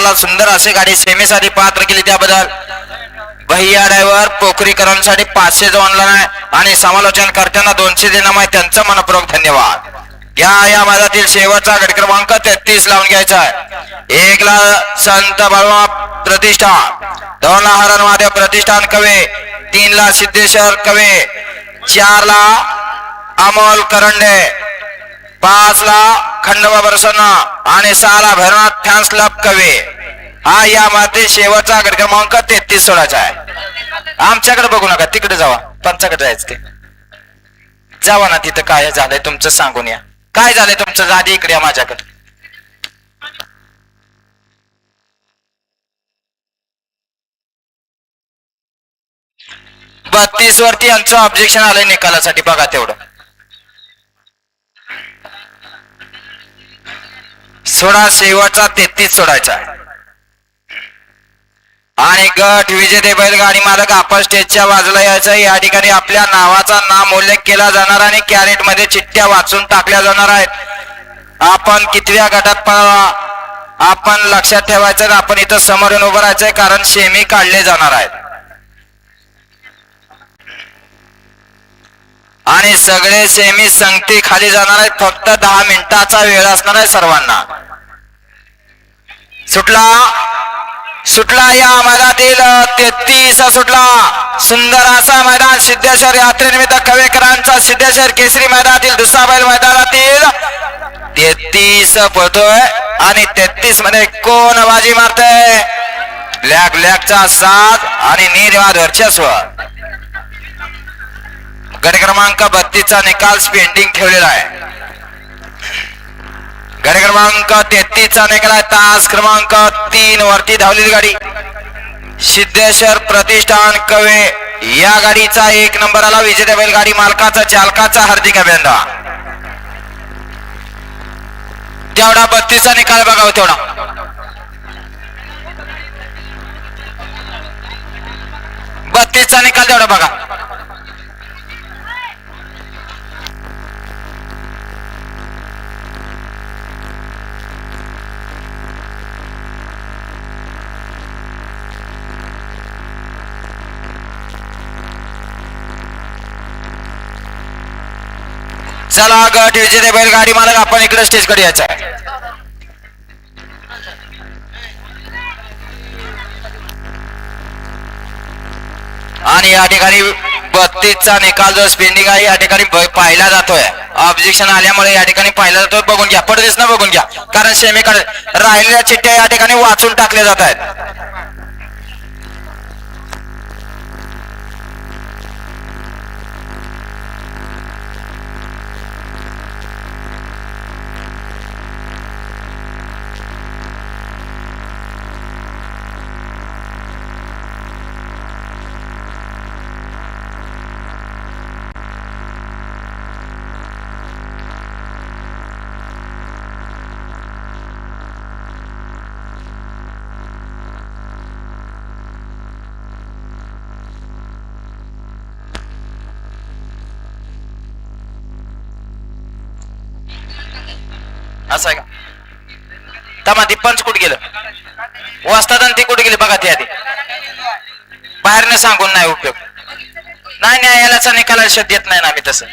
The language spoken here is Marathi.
गुलाला सुंदर असे गाडी सेमीसाठी पात्र केली त्याबद्दल भैया ड्रायव्हर पोखरीकरांसाठी 500 जो ऑनलाईन आहे आणि समालोचन करताना 200 देणं आहे त्यांचं मनपूर्वक धन्यवाद. घ्या या माझातील शेवटचा गट क्रमांक 33 लावून घ्यायचा आहे. 1 ला संत बाळवा प्रतिष्ठान, 2 ला हरण महादेव प्रतिष्ठान कवे, 3 ला सिद्धेश्वर कवे, 4 ला अमोल करंडे, 5 ला खंडोबा प्रसन्न आणि 6 ला भैरवनाथ फॅन्स क्लब कवे. हा या मध्ये शेवटचा गट क्रमांक 33 सोडायचा आहे. आमच्याकडे बघू नका, तिकडे जावा, पंचाकडे जायचं ते. जावा ना, तिथं काय झालंय तुमचं सांगून या. काय झालंय तुमचं, आधी इकडे या माझ्याकडे. बत्तीस वरती यांचं ऑब्जेक्शन आलंय निकालासाठी, बघा तेवढं. सोडा, शेवटचा 33 सोडायचा आहे. आणि गट विजेते बैलगाडी मालक आपण स्टेजच्या बाजूला यायचं. या ठिकाणी आपल्या नावाचा नाम उल्लेख केला जाणार आणि कॅरेट मध्ये चिठ्ठ्या वाचून टाकल्या जाणार आहेत. आपण कितव्या गटात आपण लक्षात ठेवायचं. आपण इथं समोरून उभं राहायचंय कारण सेमी काढले जाणार आहेत आणि सगळे सेमी संगती खाली जाणार आहेत. फक्त 10 मिनिटाचा वेळ असणार आहे सर्वांना. सुटला या मैदानातील 33 सुटला. सुंदर असा मैदान सिद्धेश्वर यात्रेनिमित्त कवेकरांचा सिद्धेश्वर केसरी मैदानातील दुसरा बैल मैदानातील 33 पळतोय आणि 33 मध्ये कोण बाजी मारतय. ब्लॅकचा साथ आणि निर्वाद वर्चस्व. गट क्रमांक 32 चा निकाल पेंडिंग ठेवलेला आहे. गट क्रमांक 33 चा निकाल आहे. तास क्रमांक 3 वरती धावलेली गाडी सिद्धेश्वर प्रतिष्ठान कवे. या गाडीचा 1 नंबर आला. विजेत्या बैलगाडी मालकाचा चालकाचा हार्दिक अभिनंदन. तेवढा 32 चा निकाल बघावं. तेवढा 32 चा निकाल तेवढा बघा. चला गट विजेते बैलगाडी मालक आपण इकडे स्टेज कडे यायचं आहे. आणि या ठिकाणी 32 चा निकाल जो पेंडिंग आहे या ठिकाणी पाहिला जातोय. ऑब्जेक्शन आल्यामुळे या ठिकाणी पाहिला जातोय. बघून घ्या, पडदेस ना बघून घ्या कारण सेमीकडे राहिलेल्या चिठ्ठ्या या ठिकाणी वाचून टाकल्या जात आहेत. असं आहे का? तमा ती पंच कुठे गेलं, वाजतात आणि ती कुठे गेली बघा. ती आधी बाहेरने सांगून नाही उपयोग. नाही न्यायालयाचा निकाल शोध देत नाही ना आम्ही तसं.